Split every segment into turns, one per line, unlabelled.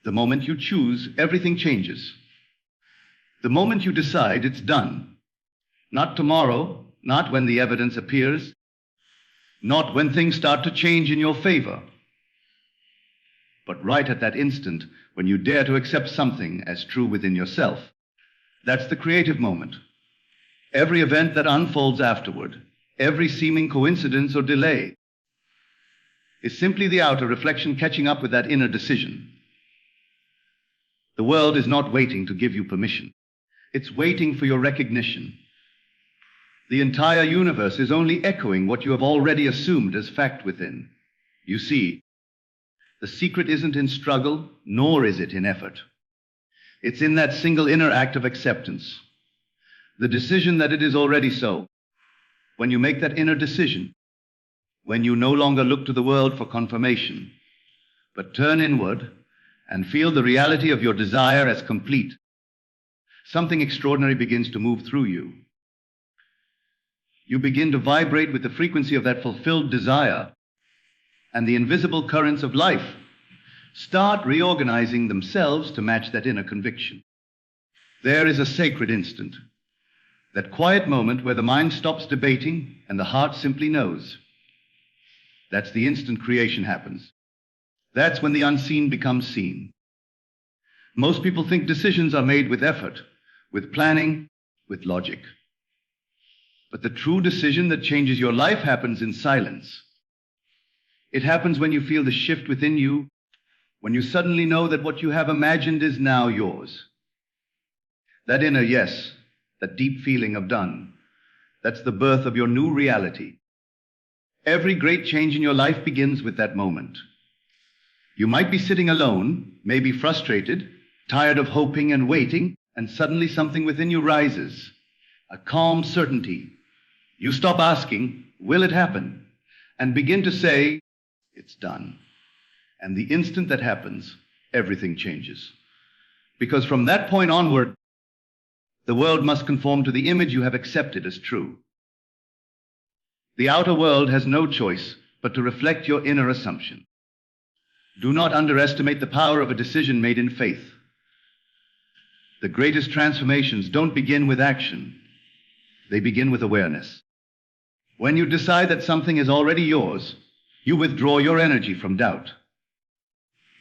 The moment you choose, everything changes. The moment you decide, it's done. Not tomorrow, not when the evidence appears, not when things start to change in your favor, but right at that instant when you dare to accept something as true within yourself. That's the creative moment. Every event that unfolds afterward, every seeming coincidence or delay, is simply the outer reflection catching up with that inner decision. The world is not waiting to give you permission. It's waiting for your recognition. The entire universe is only echoing what you have already assumed as fact within. You see, the secret isn't in struggle, nor is it in effort. It's in that single inner act of acceptance, the decision that it is already so. When you make that inner decision, when you no longer look to the world for confirmation, but turn inward and feel the reality of your desire as complete, something extraordinary begins to move through you. You begin to vibrate with the frequency of that fulfilled desire, and the invisible currents of life start reorganizing themselves to match that inner conviction. There is a sacred instant, that quiet moment where the mind stops debating and the heart simply knows. That's the instant creation happens. That's when the unseen becomes seen. Most people think decisions are made with effort, with planning, with logic. But the true decision that changes your life happens in silence. It happens when you feel the shift within you, when you suddenly know that what you have imagined is now yours. That inner yes, that deep feeling of done, that's the birth of your new reality. Every great change in your life begins with that moment. You might be sitting alone, maybe frustrated, tired of hoping and waiting, and suddenly something within you rises, a calm certainty. You stop asking, will it happen? And begin to say, it's done. And the instant that happens, everything changes. Because from that point onward, the world must conform to the image you have accepted as true. The outer world has no choice but to reflect your inner assumption. Do not underestimate the power of a decision made in faith. The greatest transformations don't begin with action. They begin with awareness. When you decide that something is already yours, you withdraw your energy from doubt.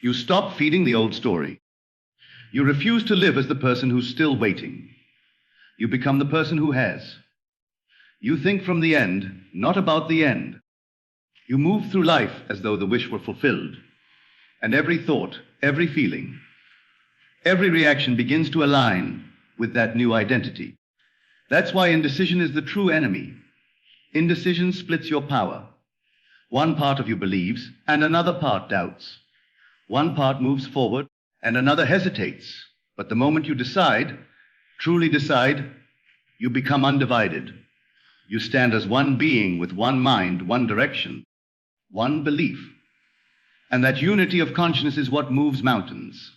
You stop feeding the old story. You refuse to live as the person who's still waiting. You become the person who has. You think from the end, not about the end. You move through life as though the wish were fulfilled. And every thought, every feeling, every reaction begins to align with that new identity. That's why indecision is the true enemy. Indecision splits your power. One part of you believes, and another part doubts. One part moves forward, and another hesitates. But the moment you decide, truly decide, you become undivided. You stand as one being with one mind, one direction, one belief. And that unity of consciousness is what moves mountains.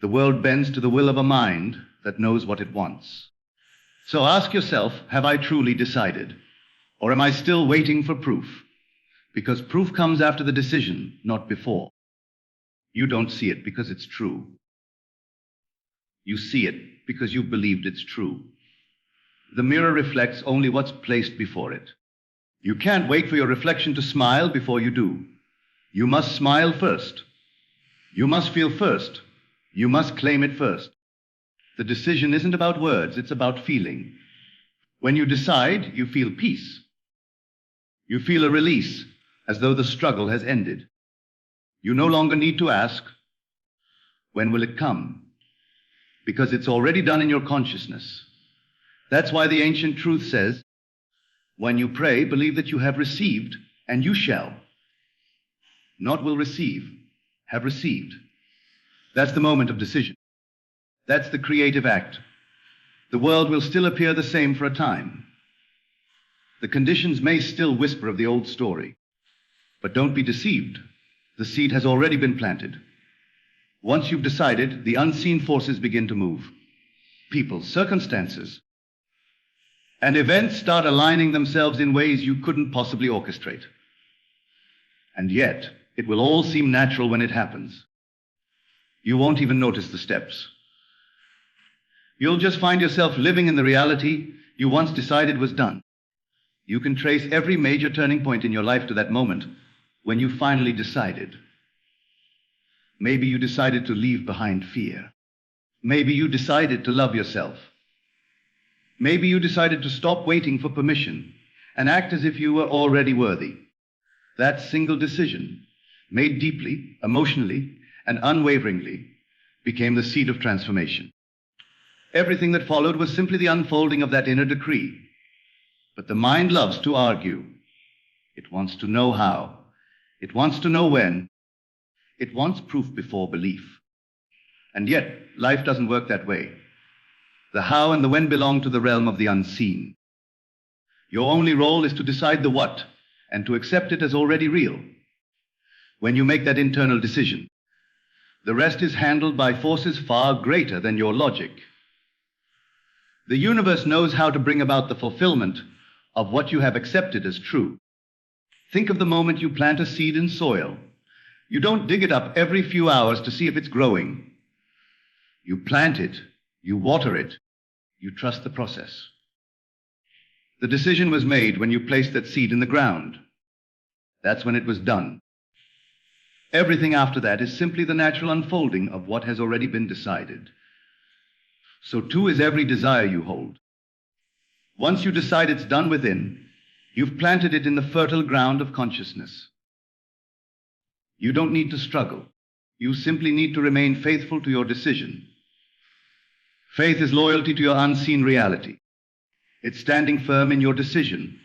The world bends to the will of a mind that knows what it wants. So ask yourself, have I truly decided? Or am I still waiting for proof? Because proof comes after the decision, not before. You don't see it because it's true. You see it because you've believed it's true. The mirror reflects only what's placed before it. You can't wait for your reflection to smile before you do. You must smile first. You must feel first. You must claim it first. The decision isn't about words, it's about feeling. When you decide, you feel peace. You feel a release, as though the struggle has ended. You no longer need to ask, when will it come? Because it's already done in your consciousness. That's why the ancient truth says, when you pray, believe that you have received, and you shall. Not will receive, have received. That's the moment of decision. That's the creative act. The world will still appear the same for a time. The conditions may still whisper of the old story. But don't be deceived. The seed has already been planted. Once you've decided, the unseen forces begin to move. People, circumstances, and events start aligning themselves in ways you couldn't possibly orchestrate. And yet, it will all seem natural when it happens. You won't even notice the steps. You'll just find yourself living in the reality you once decided was done. You can trace every major turning point in your life to that moment when you finally decided. Maybe you decided to leave behind fear. Maybe you decided to love yourself. Maybe you decided to stop waiting for permission and act as if you were already worthy. That single decision, made deeply, emotionally, and unwaveringly, became the seed of transformation. Everything that followed was simply the unfolding of that inner decree. But the mind loves to argue. It wants to know how. It wants to know when. It wants proof before belief. And yet, life doesn't work that way. The how and the when belong to the realm of the unseen. Your only role is to decide the what and to accept it as already real. When you make that internal decision, the rest is handled by forces far greater than your logic. The universe knows how to bring about the fulfillment of what you have accepted as true. Think of the moment you plant a seed in soil. You don't dig it up every few hours to see if it's growing. You plant it, you water it, you trust the process. The decision was made when you placed that seed in the ground. That's when it was done. Everything after that is simply the natural unfolding of what has already been decided. So too is every desire you hold. Once you decide it's done within, you've planted it in the fertile ground of consciousness. You don't need to struggle. You simply need to remain faithful to your decision. Faith is loyalty to your unseen reality. It's standing firm in your decision,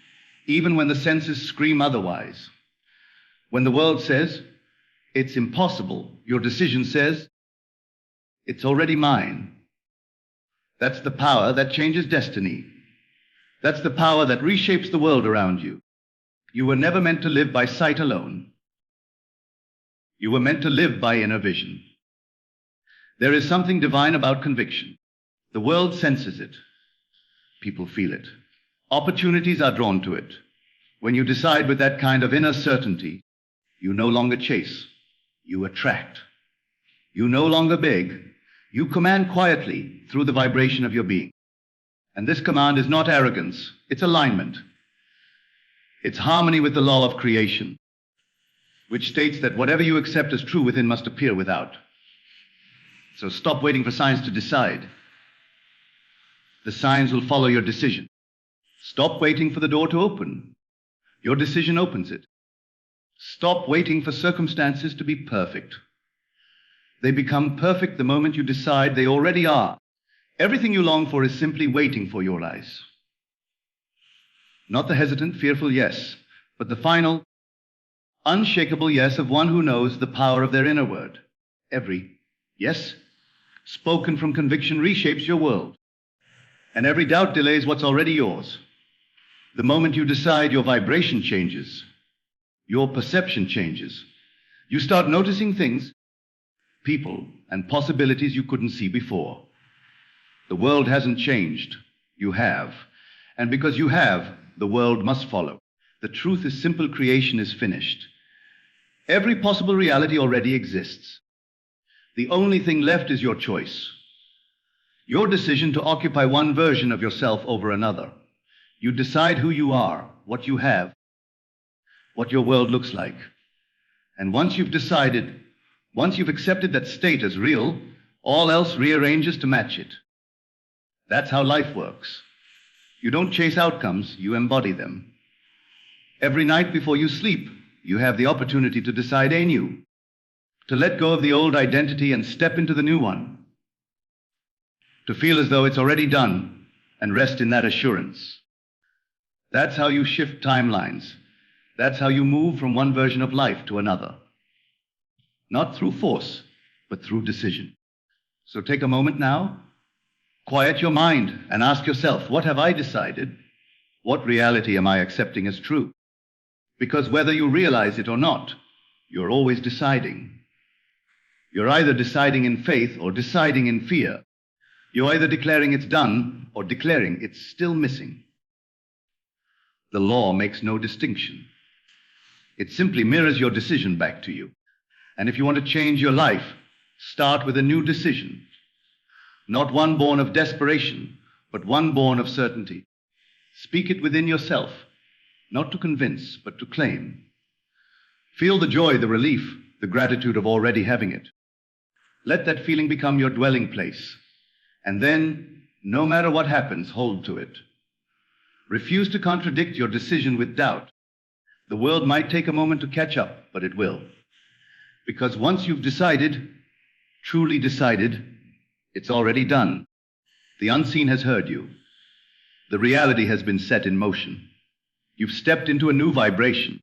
even when the senses scream otherwise. When the world says, it's impossible, your decision says, it's already mine. That's the power that changes destiny. That's the power that reshapes the world around you. You were never meant to live by sight alone. You were meant to live by inner vision. There is something divine about conviction. The world senses it. People feel it. Opportunities are drawn to it. When you decide with that kind of inner certainty, you no longer chase. You attract. You no longer beg. You command quietly through the vibration of your being. And this command is not arrogance, it's alignment. It's harmony with the law of creation, which states that whatever you accept as true within must appear without. So stop waiting for signs to decide. The signs will follow your decision. Stop waiting for the door to open. Your decision opens it. Stop waiting for circumstances to be perfect. They become perfect the moment you decide they already are. Everything you long for is simply waiting for your rise. Not the hesitant, fearful yes, but the final, unshakable yes of one who knows the power of their inner word. Every yes, spoken from conviction, reshapes your world. And every doubt delays what's already yours. The moment you decide, your vibration changes. Your perception changes. You start noticing things, people, and possibilities you couldn't see before. The world hasn't changed. You have. And because you have, the world must follow. The truth is simple: creation is finished. Every possible reality already exists. The only thing left is your choice. Your decision to occupy one version of yourself over another. You decide who you are, what you have, what your world looks like. And once you've decided, once you've accepted that state as real, all else rearranges to match it. That's how life works. You don't chase outcomes, you embody them. Every night before you sleep, you have the opportunity to decide anew, to let go of the old identity and step into the new one, to feel as though it's already done and rest in that assurance. That's how you shift timelines. That's how you move from one version of life to another. Not through force, but through decision. So take a moment now, quiet your mind and ask yourself, what have I decided? What reality am I accepting as true? Because whether you realize it or not, you're always deciding. You're either deciding in faith or deciding in fear. You're either declaring it's done or declaring it's still missing. The law makes no distinction. It simply mirrors your decision back to you. And if you want to change your life, Start with a new decision, not one born of desperation, but one born of certainty. Speak it within yourself, not to convince, but to claim. Feel the joy, the relief, the gratitude of already having it. Let that feeling become your dwelling place, and then, no matter what happens, hold to it. Refuse to contradict your decision with doubt. The world might take a moment to catch up, but it will. Because once you've decided, truly decided, it's already done. The unseen has heard you. The reality has been set in motion. You've stepped into a new vibration,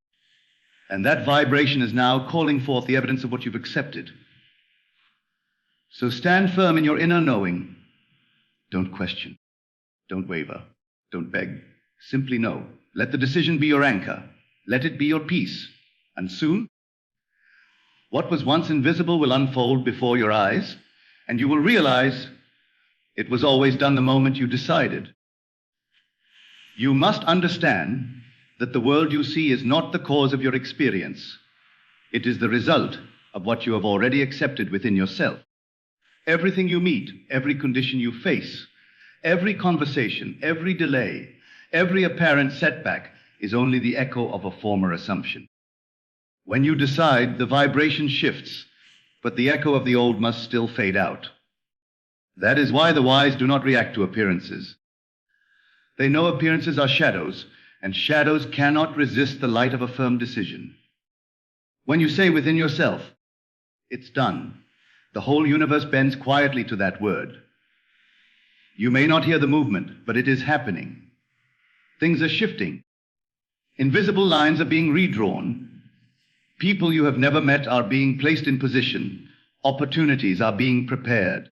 and that vibration is now calling forth the evidence of what you've accepted. So stand firm in your inner knowing. Don't question. Don't waver. Don't beg. Simply know. Let the decision be your anchor. Let it be your peace. And soon, what was once invisible will unfold before your eyes, and you will realize it was always done the moment you decided. You must understand that the world you see is not the cause of your experience. It is the result of what you have already accepted within yourself. Everything you meet, every condition you face, every conversation, every delay, every apparent setback is only the echo of a former assumption. When you decide, the vibration shifts, but the echo of the old must still fade out. That is why the wise do not react to appearances. They know appearances are shadows, and shadows cannot resist the light of a firm decision. When you say within yourself, "It's done," the whole universe bends quietly to that word. You may not hear the movement, but it is happening. Things are shifting. Invisible lines are being redrawn. People you have never met are being placed in position. Opportunities are being prepared.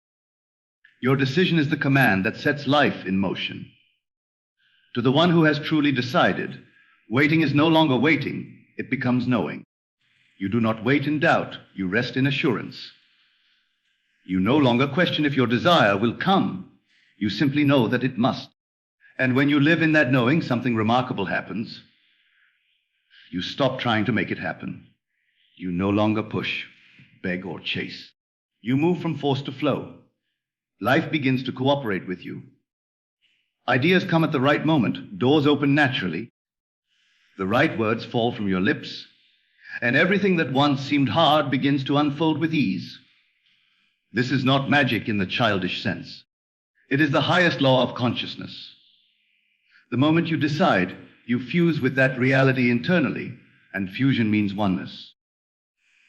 Your decision is the command that sets life in motion. To the one who has truly decided, waiting is no longer waiting, it becomes knowing. You do not wait in doubt, you rest in assurance. You no longer question if your desire will come. You simply know that it must. And when you live in that knowing, something remarkable happens. You stop trying to make it happen. You no longer push, beg, or chase. You move from force to flow. Life begins to cooperate with you. Ideas come at the right moment. Doors open naturally. The right words fall from your lips. And everything that once seemed hard begins to unfold with ease. This is not magic in the childish sense. It is the highest law of consciousness. The moment you decide, you fuse with that reality internally, and fusion means oneness.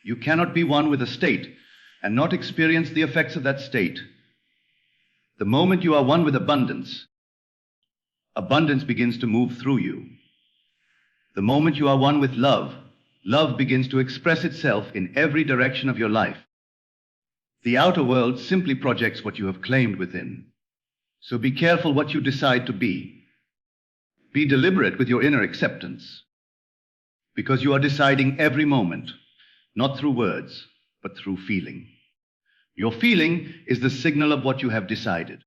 You cannot be one with a state and not experience the effects of that state. The moment you are one with abundance, abundance begins to move through you. The moment you are one with love, love begins to express itself in every direction of your life. The outer world simply projects what you have claimed within. So be careful what you decide to be. Be deliberate with your inner acceptance, because you are deciding every moment, not through words, but through feeling. Your feeling is the signal of what you have decided.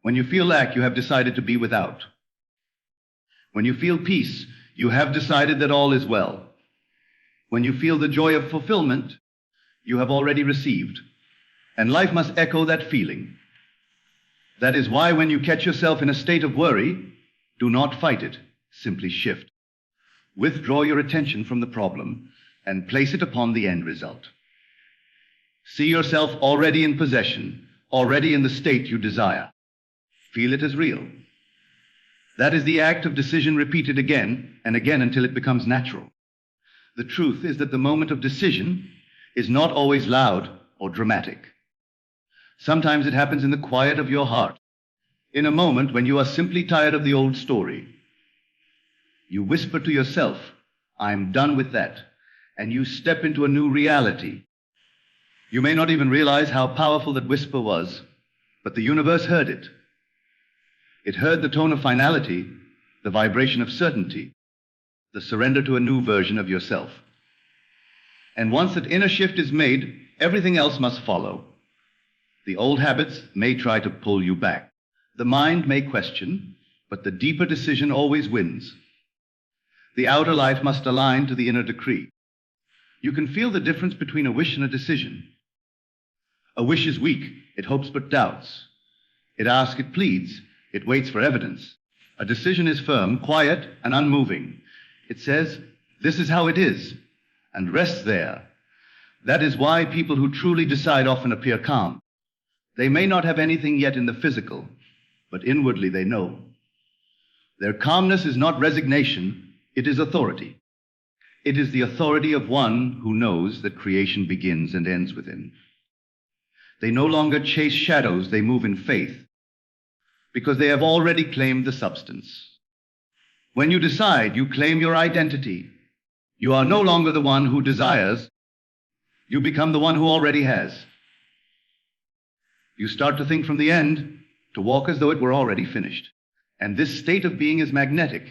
When you feel lack, you have decided to be without. When you feel peace, you have decided that all is well. When you feel the joy of fulfillment, you have already received, and life must echo that feeling. That is why when you catch yourself in a state of worry, do not fight it, simply shift. Withdraw your attention from the problem and place it upon the end result. See yourself already in possession, already in the state you desire. Feel it as real. That is the act of decision repeated again and again until it becomes natural. The truth is that the moment of decision is not always loud or dramatic. Sometimes it happens in the quiet of your heart, in a moment when you are simply tired of the old story. You whisper to yourself, "I'm done with that," and you step into a new reality. You may not even realize how powerful that whisper was, but the universe heard it. It heard the tone of finality, the vibration of certainty, the surrender to a new version of yourself. And once that inner shift is made, everything else must follow. The old habits may try to pull you back. The mind may question, but the deeper decision always wins. The outer life must align to the inner decree. You can feel the difference between a wish and a decision. A wish is weak. It hopes but doubts. It asks, it pleads. It waits for evidence. A decision is firm, quiet, and unmoving. It says, this is how it is, and rests there. That is why people who truly decide often appear calm. They may not have anything yet in the physical, but inwardly they know. Their calmness is not resignation, it is authority. It is the authority of one who knows that creation begins and ends with him. They no longer chase shadows, they move in faith, because they have already claimed the substance. When you decide, you claim your identity. You are no longer the one who desires, you become the one who already has. You start to think from the end, to walk as though it were already finished. And this state of being is magnetic.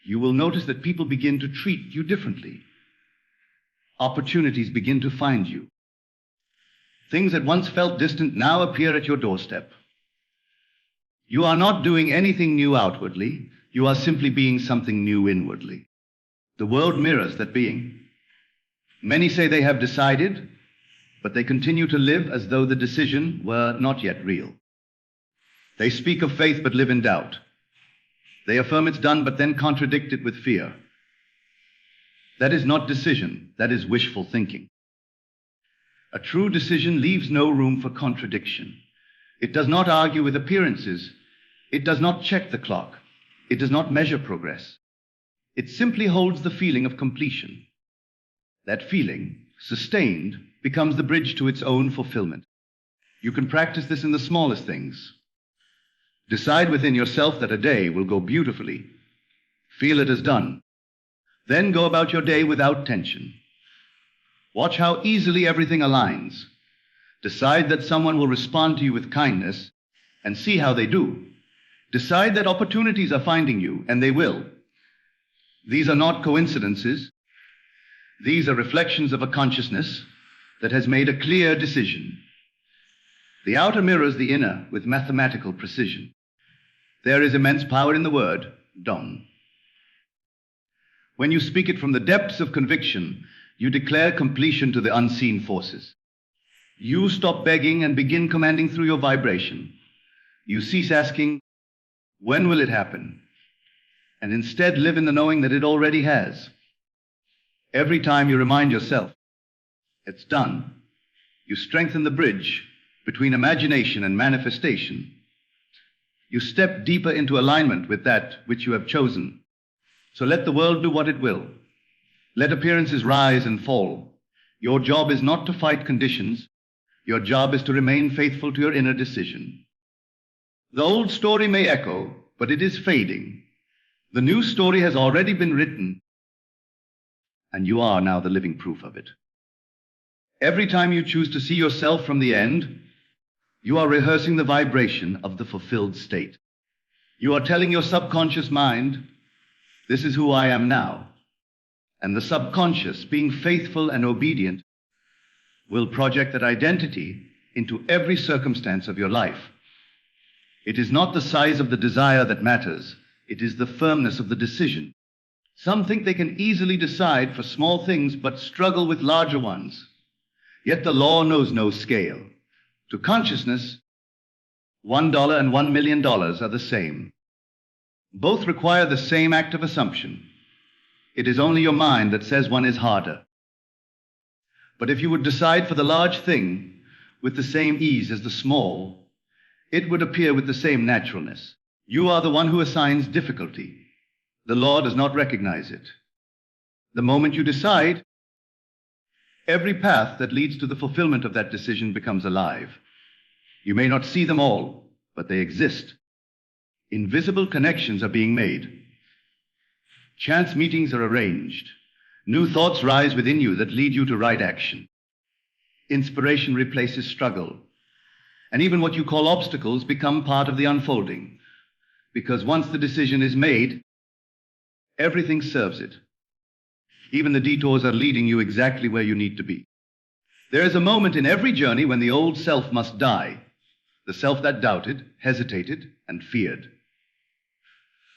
You will notice that people begin to treat you differently. Opportunities begin to find you. Things that once felt distant now appear at your doorstep. You are not doing anything new outwardly. You are simply being something new inwardly. The world mirrors that being. Many say they have decided, but they continue to live as though the decision were not yet real. They speak of faith but live in doubt. They affirm it's done but then contradict it with fear. That is not decision, that is wishful thinking. A true decision leaves no room for contradiction. It does not argue with appearances. It does not check the clock. It does not measure progress. It simply holds the feeling of completion. That feeling, sustained, becomes the bridge to its own fulfillment. You can practice this in the smallest things. Decide within yourself that a day will go beautifully. Feel it as done. Then go about your day without tension. Watch how easily everything aligns. Decide that someone will respond to you with kindness, and see how they do. Decide that opportunities are finding you, and they will. These are not coincidences. These are reflections of a consciousness that has made a clear decision. The outer mirrors the inner with mathematical precision. There is immense power in the word, done. When you speak it from the depths of conviction, you declare completion to the unseen forces. You stop begging and begin commanding through your vibration. You cease asking, when will it happen? And instead live in the knowing that it already has. Every time you remind yourself, it's done, you strengthen the bridge between imagination and manifestation. You step deeper into alignment with that which you have chosen. So let the world do what it will. Let appearances rise and fall. Your job is not to fight conditions. Your job is to remain faithful to your inner decision. The old story may echo, but it is fading. The new story has already been written, and you are now the living proof of it. Every time you choose to see yourself from the end, you are rehearsing the vibration of the fulfilled state. You are telling your subconscious mind, this is who I am now. And the subconscious, being faithful and obedient, will project that identity into every circumstance of your life. It is not the size of the desire that matters. It is the firmness of the decision. Some think they can easily decide for small things but struggle with larger ones. Yet the law knows no scale. To consciousness, $1 and $1 million are the same. Both require the same act of assumption. It is only your mind that says one is harder. But if you would decide for the large thing with the same ease as the small, it would appear with the same naturalness. You are the one who assigns difficulty. The law does not recognize it. The moment you decide, every path that leads to the fulfillment of that decision becomes alive. You may not see them all, but they exist. Invisible connections are being made. Chance meetings are arranged. New thoughts rise within you that lead you to right action. Inspiration replaces struggle. And even what you call obstacles become part of the unfolding. Because once the decision is made, everything serves it. Even the detours are leading you exactly where you need to be. There is a moment in every journey when the old self must die. The self that doubted, hesitated, and feared.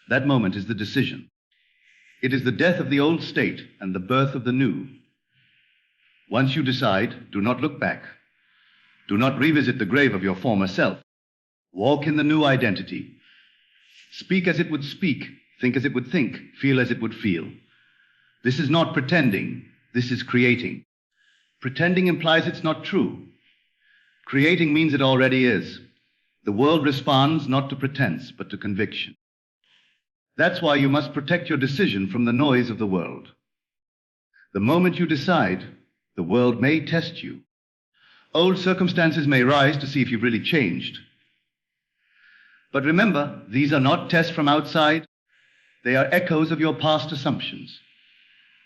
That moment is the decision. It is the death of the old state and the birth of the new. Once you decide, do not look back. Do not revisit the grave of your former self. Walk in the new identity. Speak as it would speak, think as it would think, feel as it would feel. This is not pretending, this is creating. Pretending implies it's not true. Creating means it already is. The world responds not to pretense, but to conviction. That's why you must protect your decision from the noise of the world. The moment you decide, the world may test you. Old circumstances may rise to see if you've really changed. But remember, these are not tests from outside. They are echoes of your past assumptions.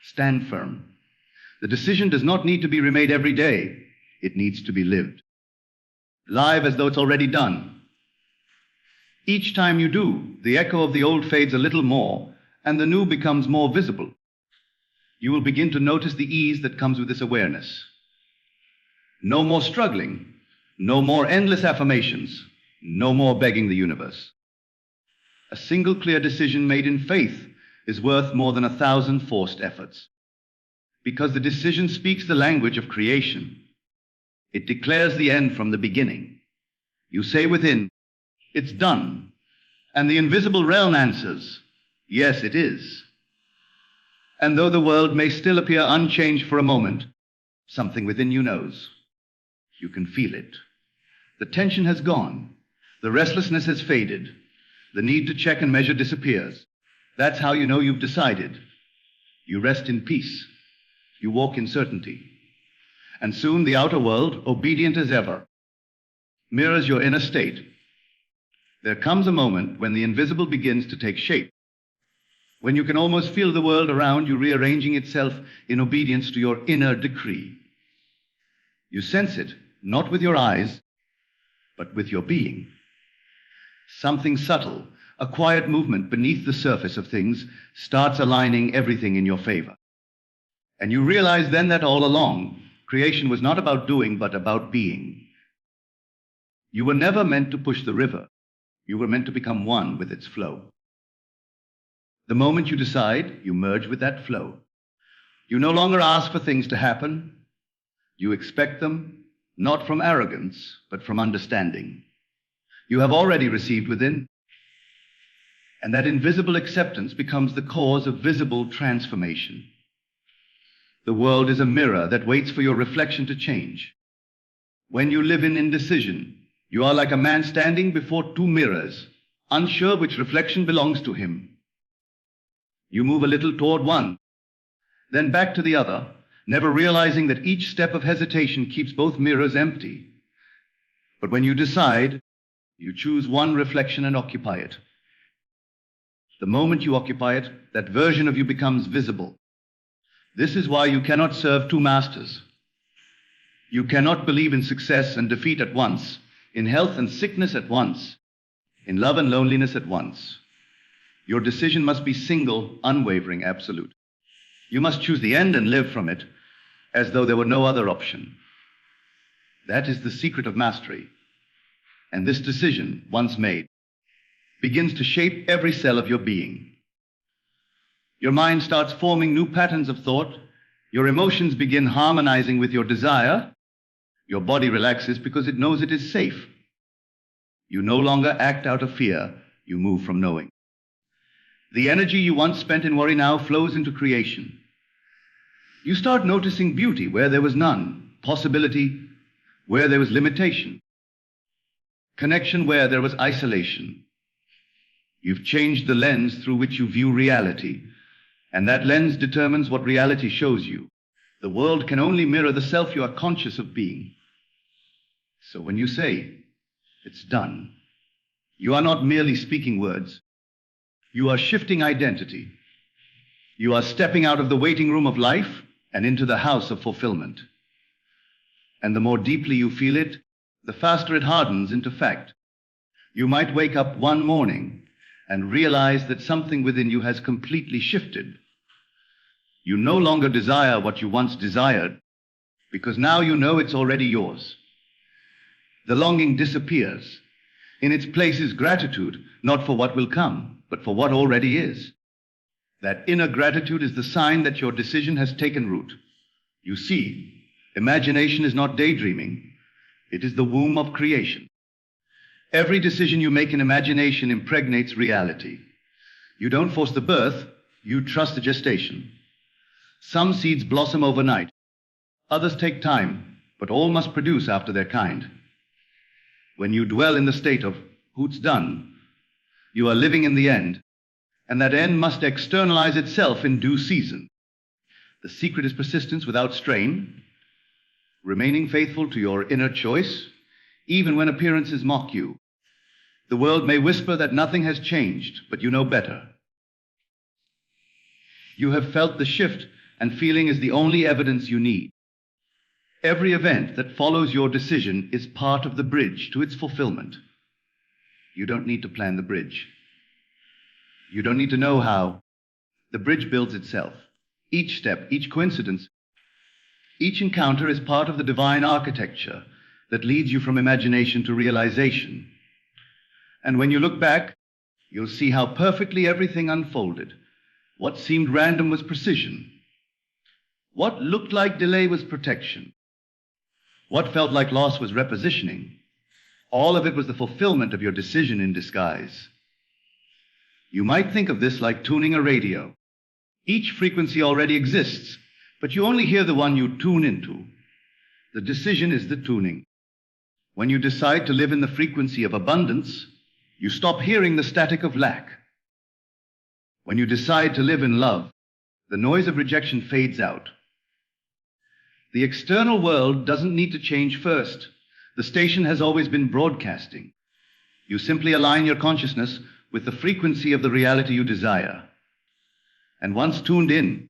Stand firm. The decision does not need to be remade every day. It needs to be lived. Live as though it's already done. Each time you do, the echo of the old fades a little more, and the new becomes more visible. You will begin to notice the ease that comes with this awareness. No more struggling, no more endless affirmations, no more begging the universe. A single clear decision made in faith is worth more than 1,000 forced efforts. Because the decision speaks the language of creation. It declares the end from the beginning. You say within, "It's done." And the invisible realm answers, "Yes, it is." And though the world may still appear unchanged for a moment, something within you knows. You can feel it. The tension has gone. The restlessness has faded. The need to check and measure disappears. That's how you know you've decided. You rest in peace. You walk in certainty. And soon the outer world, obedient as ever, mirrors your inner state. There comes a moment when the invisible begins to take shape, when you can almost feel the world around you rearranging itself in obedience to your inner decree. You sense it, not with your eyes, but with your being. Something subtle, a quiet movement beneath the surface of things, starts aligning everything in your favor. And you realize then that all along, creation was not about doing, but about being. You were never meant to push the river. You were meant to become one with its flow. The moment you decide, you merge with that flow. You no longer ask for things to happen. You expect them, not from arrogance, but from understanding. You have already received within, and that invisible acceptance becomes the cause of visible transformation. The world is a mirror that waits for your reflection to change. When you live in indecision, you are like a man standing before two mirrors, unsure which reflection belongs to him. You move a little toward one, then back to the other, never realizing that each step of hesitation keeps both mirrors empty. But when you decide, you choose one reflection and occupy it. The moment you occupy it, that version of you becomes visible. This is why you cannot serve two masters. You cannot believe in success and defeat at once, in health and sickness at once, in love and loneliness at once. Your decision must be single, unwavering, absolute. You must choose the end and live from it as though there were no other option. That is the secret of mastery. And this decision, once made, begins to shape every cell of your being. Your mind starts forming new patterns of thought. Your emotions begin harmonizing with your desire. Your body relaxes because it knows it is safe. You no longer act out of fear. You move from knowing. The energy you once spent in worry now flows into creation. You start noticing beauty where there was none, possibility where there was limitation, connection where there was isolation. You've changed the lens through which you view reality, and that lens determines what reality shows you. The world can only mirror the self you are conscious of being. So when you say, "It's done," you are not merely speaking words. You are shifting identity. You are stepping out of the waiting room of life and into the house of fulfillment. And the more deeply you feel it, the faster it hardens into fact. You might wake up one morning and realize that something within you has completely shifted. You no longer desire what you once desired, because now you know it's already yours. The longing disappears. In its place is gratitude, not for what will come, but for what already is. That inner gratitude is the sign that your decision has taken root. You see, imagination is not daydreaming. It is the womb of creation. Every decision you make in imagination impregnates reality. You don't force the birth, you trust the gestation. Some seeds blossom overnight. Others take time, but all must produce after their kind. When you dwell in the state of who's done, you are living in the end, and that end must externalize itself in due season. The secret is persistence without strain, remaining faithful to your inner choice, even when appearances mock you. The world may whisper that nothing has changed, but you know better. You have felt the shift, and feeling is the only evidence you need. Every event that follows your decision is part of the bridge to its fulfillment. You don't need to plan the bridge. You don't need to know how. The bridge builds itself. Each step, each coincidence, each encounter is part of the divine architecture that leads you from imagination to realization. And when you look back, you'll see how perfectly everything unfolded. What seemed random was precision. What looked like delay was protection. What felt like loss was repositioning. All of it was the fulfillment of your decision in disguise. You might think of this like tuning a radio. Each frequency already exists, but you only hear the one you tune into. The decision is the tuning. When you decide to live in the frequency of abundance, you stop hearing the static of lack. When you decide to live in love, the noise of rejection fades out. The external world doesn't need to change first. The station has always been broadcasting. You simply align your consciousness with the frequency of the reality you desire. And once tuned in,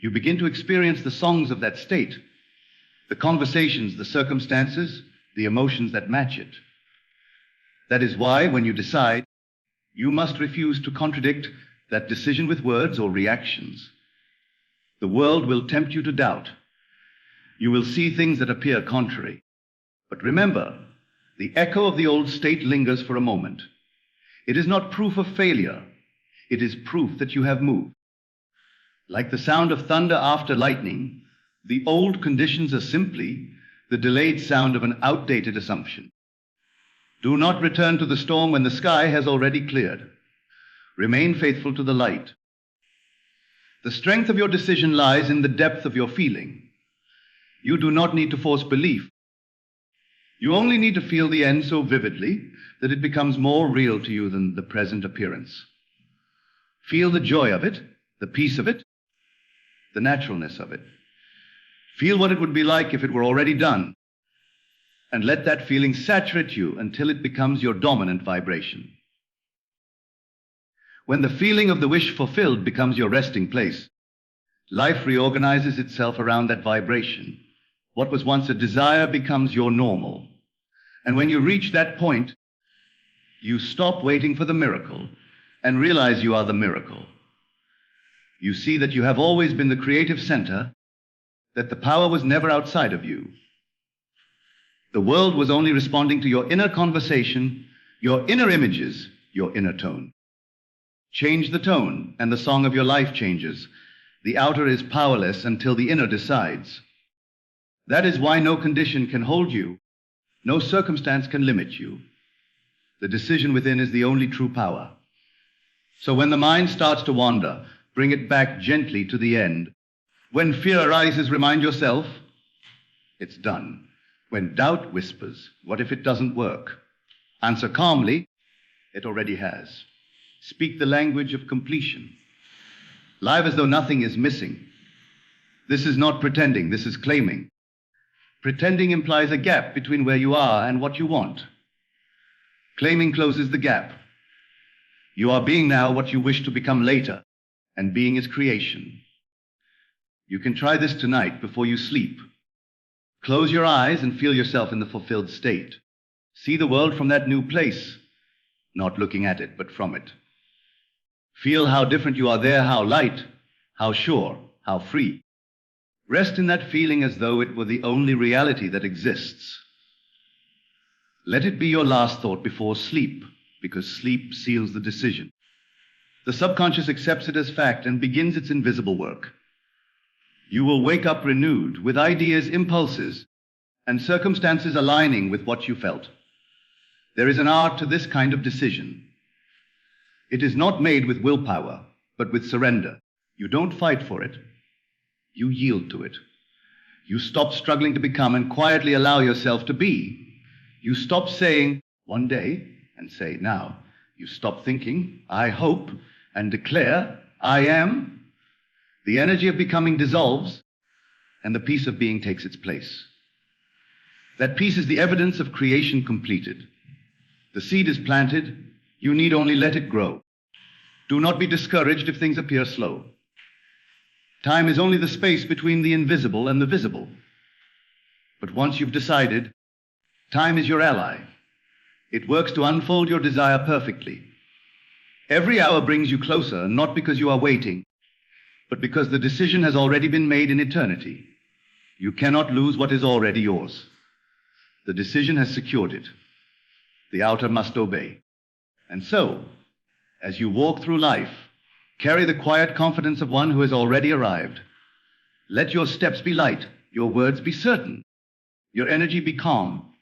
you begin to experience the songs of that state, the conversations, the circumstances, the emotions that match it. That is why, when you decide, you must refuse to contradict that decision with words or reactions. The world will tempt you to doubt. You will see things that appear contrary. But remember, the echo of the old state lingers for a moment. It is not proof of failure. It is proof that you have moved. Like the sound of thunder after lightning, the old conditions are simply the delayed sound of an outdated assumption. Do not return to the storm when the sky has already cleared. Remain faithful to the light. The strength of your decision lies in the depth of your feeling. You do not need to force belief. You only need to feel the end so vividly that it becomes more real to you than the present appearance. Feel the joy of it, the peace of it, the naturalness of it. Feel what it would be like if it were already done, and let that feeling saturate you until it becomes your dominant vibration. When the feeling of the wish fulfilled becomes your resting place, life reorganizes itself around that vibration. What was once a desire becomes your normal. And when you reach that point, you stop waiting for the miracle and realize you are the miracle. You see that you have always been the creative center, that the power was never outside of you. The world was only responding to your inner conversation, your inner images, your inner tone. Change the tone, and the song of your life changes. The outer is powerless until the inner decides. That is why no condition can hold you. No circumstance can limit you. The decision within is the only true power. So when the mind starts to wander, bring it back gently to the end. When fear arises, remind yourself, it's done. When doubt whispers, what if it doesn't work? Answer calmly, it already has. Speak the language of completion. Live as though nothing is missing. This is not pretending, this is claiming. Pretending implies a gap between where you are and what you want. Claiming closes the gap. You are being now what you wish to become later, and being is creation. You can try this tonight before you sleep. Close your eyes and feel yourself in the fulfilled state. See the world from that new place, not looking at it, but from it. Feel how different you are there, how light, how sure, how free. Rest in that feeling as though it were the only reality that exists. Let it be your last thought before sleep, because sleep seals the decision. The subconscious accepts it as fact and begins its invisible work. You will wake up renewed with ideas, impulses, and circumstances aligning with what you felt. There is an art to this kind of decision. It is not made with willpower, but with surrender. You don't fight for it. You yield to it. You stop struggling to become and quietly allow yourself to be. You stop saying, one day, and say, now. You stop thinking, I hope, and declare, I am. The energy of becoming dissolves, and the peace of being takes its place. That peace is the evidence of creation completed. The seed is planted, you need only let it grow. Do not be discouraged if things appear slow. Time is only the space between the invisible and the visible. But once you've decided, time is your ally. It works to unfold your desire perfectly. Every hour brings you closer, not because you are waiting, but because the decision has already been made in eternity. You cannot lose what is already yours. The decision has secured it. The outer must obey. And so, as you walk through life, carry the quiet confidence of one who has already arrived. Let your steps be light, your words be certain, your energy be calm.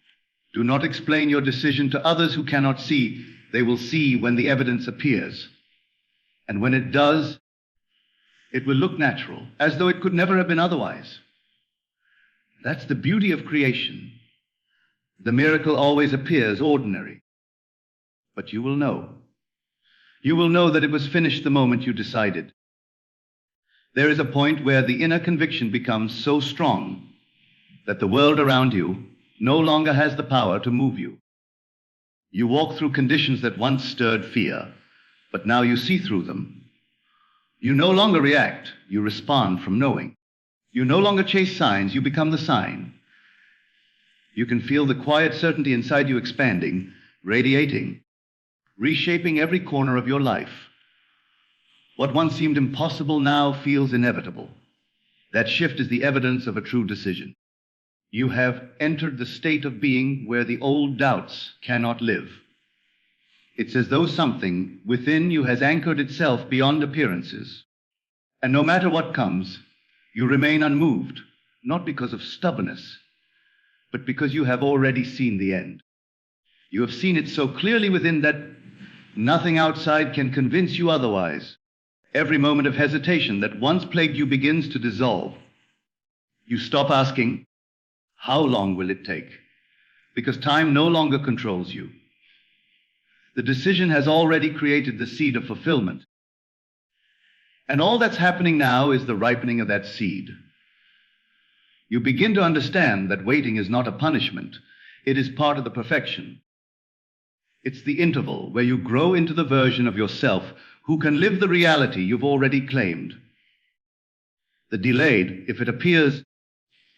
Do not explain your decision to others who cannot see. They will see when the evidence appears. And when it does, it will look natural, as though it could never have been otherwise. That's the beauty of creation. The miracle always appears ordinary. But you will know. You will know that it was finished the moment you decided. There is a point where the inner conviction becomes so strong that the world around you no longer has the power to move you. You walk through conditions that once stirred fear, but now you see through them. You no longer react, you respond from knowing. You no longer chase signs, you become the sign. You can feel the quiet certainty inside you expanding, radiating, reshaping every corner of your life. What once seemed impossible now feels inevitable. That shift is the evidence of a true decision. You have entered the state of being where the old doubts cannot live. It's as though something within you has anchored itself beyond appearances. And no matter what comes, you remain unmoved, not because of stubbornness, but because you have already seen the end. You have seen it so clearly within that nothing outside can convince you otherwise. Every moment of hesitation that once plagued you begins to dissolve. You stop asking, how long will it take? Because time no longer controls you. The decision has already created the seed of fulfillment. And all that's happening now is the ripening of that seed. You begin to understand that waiting is not a punishment. It is part of the perfection. It's the interval where you grow into the version of yourself who can live the reality you've already claimed. The delayed, if it appears,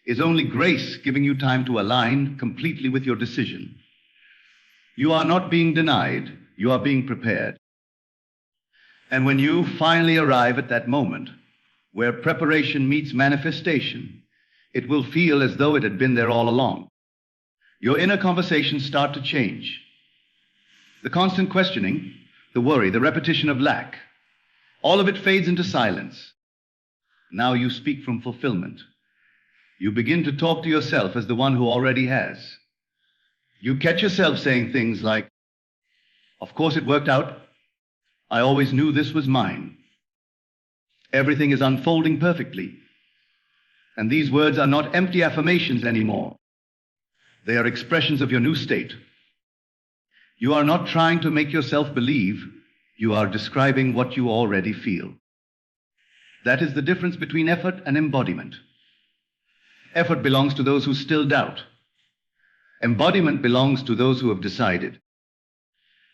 is only grace giving you time to align completely with your decision. You are not being denied, you are being prepared. And when you finally arrive at that moment where preparation meets manifestation, it will feel as though it had been there all along. Your inner conversations start to change. The constant questioning, the worry, the repetition of lack, all of it fades into silence. Now you speak from fulfillment. You begin to talk to yourself as the one who already has. You catch yourself saying things like, of course it worked out. I always knew this was mine. Everything is unfolding perfectly. And these words are not empty affirmations anymore. They are expressions of your new state. You are not trying to make yourself believe, you are describing what you already feel. That is the difference between effort and embodiment. Effort belongs to those who still doubt. Embodiment belongs to those who have decided.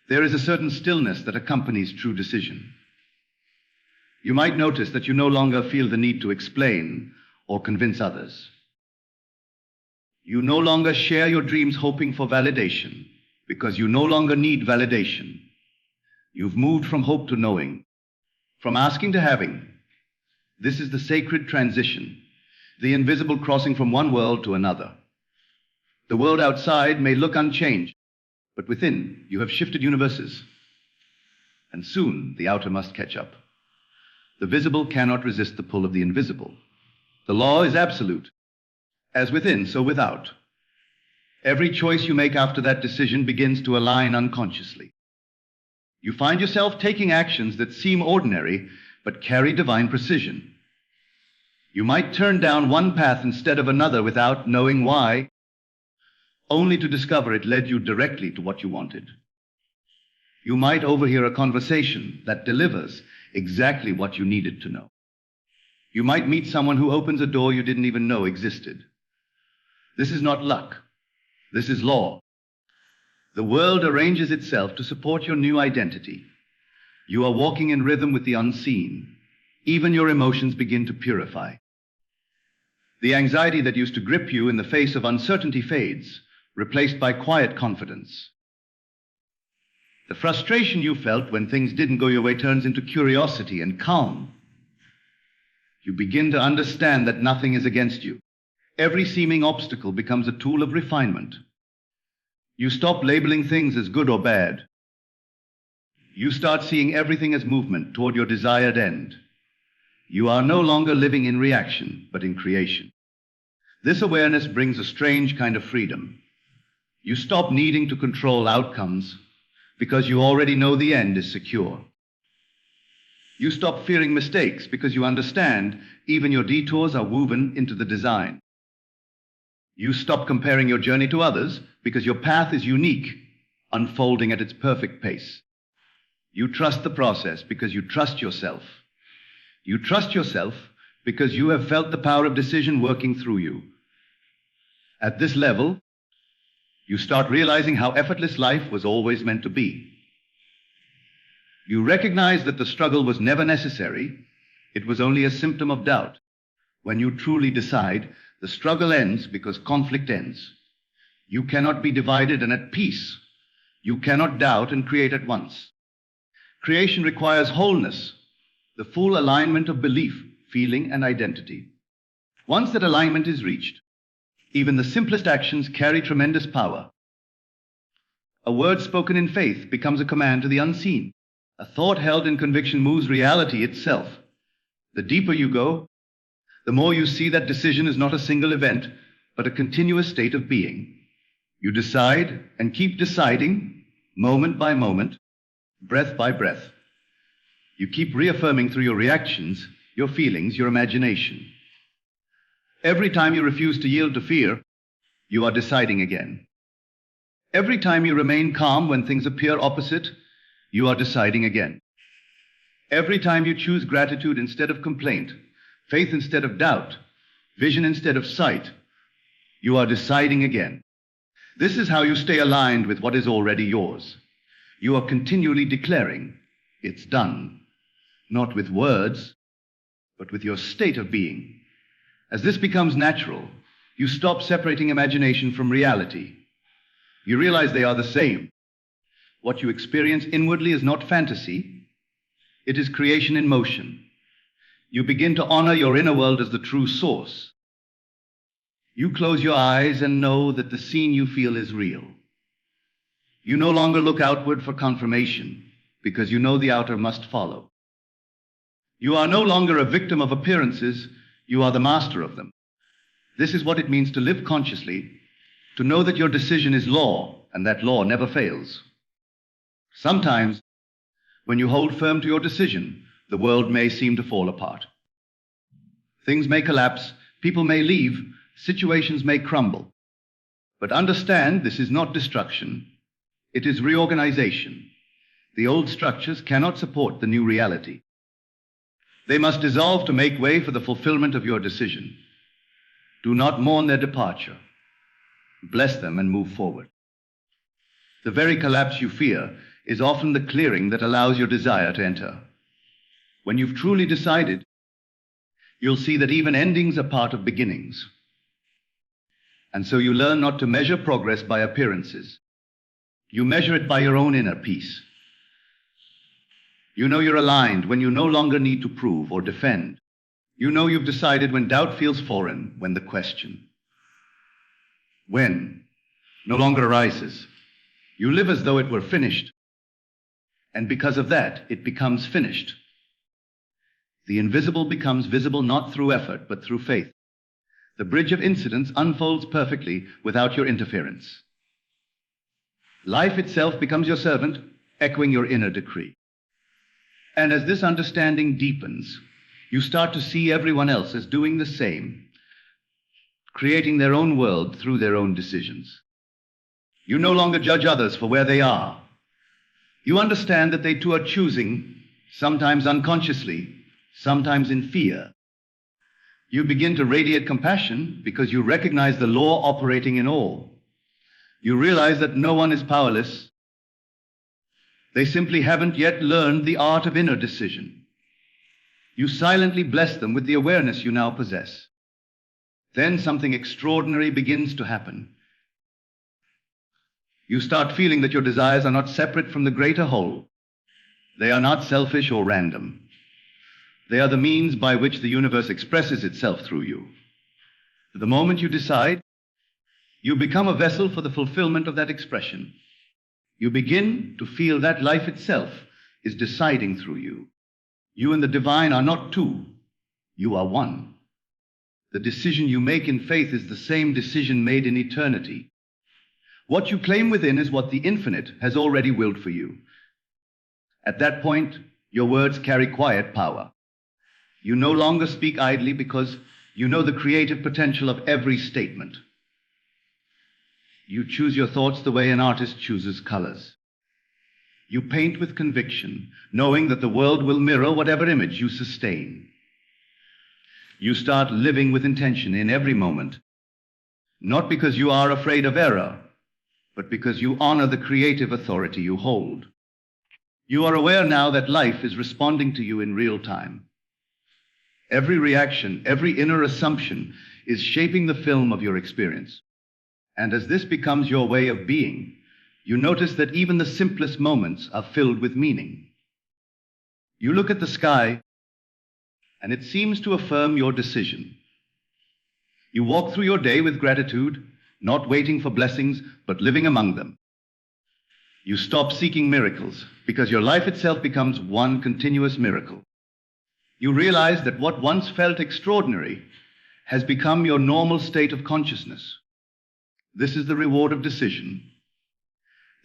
There is a certain stillness that accompanies true decision. You might notice that you no longer feel the need to explain or convince others. You no longer share your dreams hoping for validation, because you no longer need validation. You've moved from hope to knowing, from asking to having. This is the sacred transition, the invisible crossing from one world to another. The world outside may look unchanged, but within you have shifted universes. And soon the outer must catch up. The visible cannot resist the pull of the invisible. The law is absolute. As within, so without. Every choice you make after that decision begins to align unconsciously. You find yourself taking actions that seem ordinary but carry divine precision. You might turn down one path instead of another without knowing why, only to discover it led you directly to what you wanted. You might overhear a conversation that delivers exactly what you needed to know. You might meet someone who opens a door you didn't even know existed. This is not luck. This is law. The world arranges itself to support your new identity. You are walking in rhythm with the unseen. Even your emotions begin to purify. The anxiety that used to grip you in the face of uncertainty fades, replaced by quiet confidence. The frustration you felt when things didn't go your way turns into curiosity and calm. You begin to understand that nothing is against you. Every seeming obstacle becomes a tool of refinement. You stop labeling things as good or bad. You start seeing everything as movement toward your desired end. You are no longer living in reaction, but in creation. This awareness brings a strange kind of freedom. You stop needing to control outcomes because you already know the end is secure. You stop fearing mistakes because you understand even your detours are woven into the design. You stop comparing your journey to others because your path is unique, unfolding at its perfect pace. You trust the process because you trust yourself. You trust yourself because you have felt the power of decision working through you. At this level, you start realizing how effortless life was always meant to be. You recognize that the struggle was never necessary. It was only a symptom of doubt. When you truly decide, the struggle ends because conflict ends. You cannot be divided and at peace. You cannot doubt and create at once. Creation requires wholeness, the full alignment of belief, feeling, and identity. Once that alignment is reached, even the simplest actions carry tremendous power. A word spoken in faith becomes a command to the unseen. A thought held in conviction moves reality itself. The deeper you go, the more you see that decision is not a single event, but a continuous state of being. You decide and keep deciding, moment by moment, breath by breath. You keep reaffirming through your reactions, your feelings, your imagination. Every time you refuse to yield to fear, you are deciding again. Every time you remain calm when things appear opposite, you are deciding again. Every time you choose gratitude instead of complaint, faith instead of doubt, vision instead of sight, you are deciding again. This is how you stay aligned with what is already yours. You are continually declaring, it's done, not with words, but with your state of being. As this becomes natural, you stop separating imagination from reality. You realize they are the same. What you experience inwardly is not fantasy. It is creation in motion. You begin to honor your inner world as the true source. You close your eyes and know that the scene you feel is real. You no longer look outward for confirmation because you know the outer must follow. You are no longer a victim of appearances. You are the master of them. This is what it means to live consciously, to know that your decision is law and that law never fails. Sometimes, when you hold firm to your decision, the world may seem to fall apart. Things may collapse, people may leave, situations may crumble. But understand, this is not destruction. It is reorganization. The old structures cannot support the new reality. They must dissolve to make way for the fulfillment of your decision. Do not mourn their departure. Bless them and move forward. The very collapse you fear is often the clearing that allows your desire to enter. When you've truly decided, you'll see that even endings are part of beginnings. And so you learn not to measure progress by appearances. You measure it by your own inner peace. You know you're aligned when you no longer need to prove or defend. You know you've decided when doubt feels foreign, when the question, when, no longer arises. You live as though it were finished. And because of that, it becomes finished. The invisible becomes visible not through effort, but through faith. The bridge of incidents unfolds perfectly without your interference. Life itself becomes your servant, echoing your inner decree. And as this understanding deepens, you start to see everyone else as doing the same, creating their own world through their own decisions. You no longer judge others for where they are. You understand that they too are choosing, sometimes unconsciously, sometimes in fear. You begin to radiate compassion because you recognize the law operating in all. You realize that no one is powerless. They simply haven't yet learned the art of inner decision. You silently bless them with the awareness you now possess. Then something extraordinary begins to happen. You start feeling that your desires are not separate from the greater whole. They are not selfish or random. They are the means by which the universe expresses itself through you. The moment you decide, you become a vessel for the fulfillment of that expression. You begin to feel that life itself is deciding through you. You and the divine are not two. You are one. The decision you make in faith is the same decision made in eternity. What you claim within is what the infinite has already willed for you. At that point, your words carry quiet power. You no longer speak idly because you know the creative potential of every statement. You choose your thoughts the way an artist chooses colors. You paint with conviction, knowing that the world will mirror whatever image you sustain. You start living with intention in every moment, not because you are afraid of error, but because you honor the creative authority you hold. You are aware now that life is responding to you in real time. Every reaction, every inner assumption is shaping the film of your experience. And as this becomes your way of being, you notice that even the simplest moments are filled with meaning. You look at the sky, and it seems to affirm your decision. You walk through your day with gratitude, not waiting for blessings, but living among them. You stop seeking miracles because your life itself becomes one continuous miracle. You realize that what once felt extraordinary has become your normal state of consciousness. This is the reward of decision,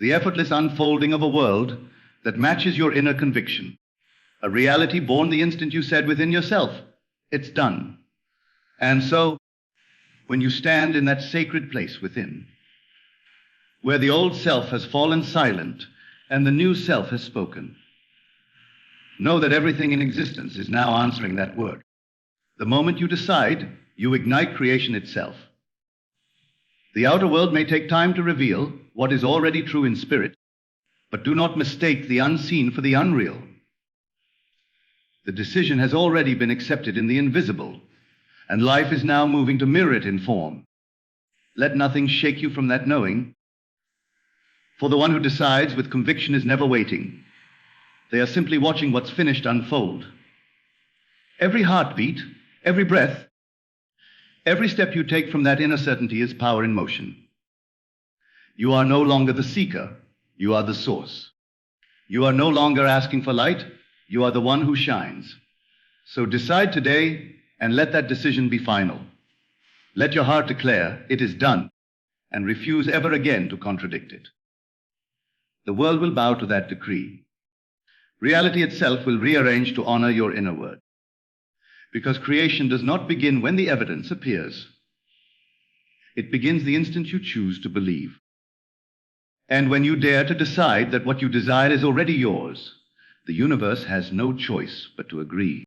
the effortless unfolding of a world that matches your inner conviction, a reality born the instant you said within yourself, "It's done." And so, when you stand in that sacred place within, where the old self has fallen silent and the new self has spoken, know that everything in existence is now answering that word. The moment you decide, you ignite creation itself. The outer world may take time to reveal what is already true in spirit, but do not mistake the unseen for the unreal. The decision has already been accepted in the invisible, and life is now moving to mirror it in form. Let nothing shake you from that knowing, for the one who decides with conviction is never waiting. They are simply watching what's finished unfold. Every heartbeat, every breath, every step you take from that inner certainty is power in motion. You are no longer the seeker, you are the source. You are no longer asking for light, you are the one who shines. So decide today and let that decision be final. Let your heart declare, "It is done," and refuse ever again to contradict it. The world will bow to that decree. Reality itself will rearrange to honor your inner word. Because creation does not begin when the evidence appears. It begins the instant you choose to believe. And when you dare to decide that what you desire is already yours, the universe has no choice but to agree.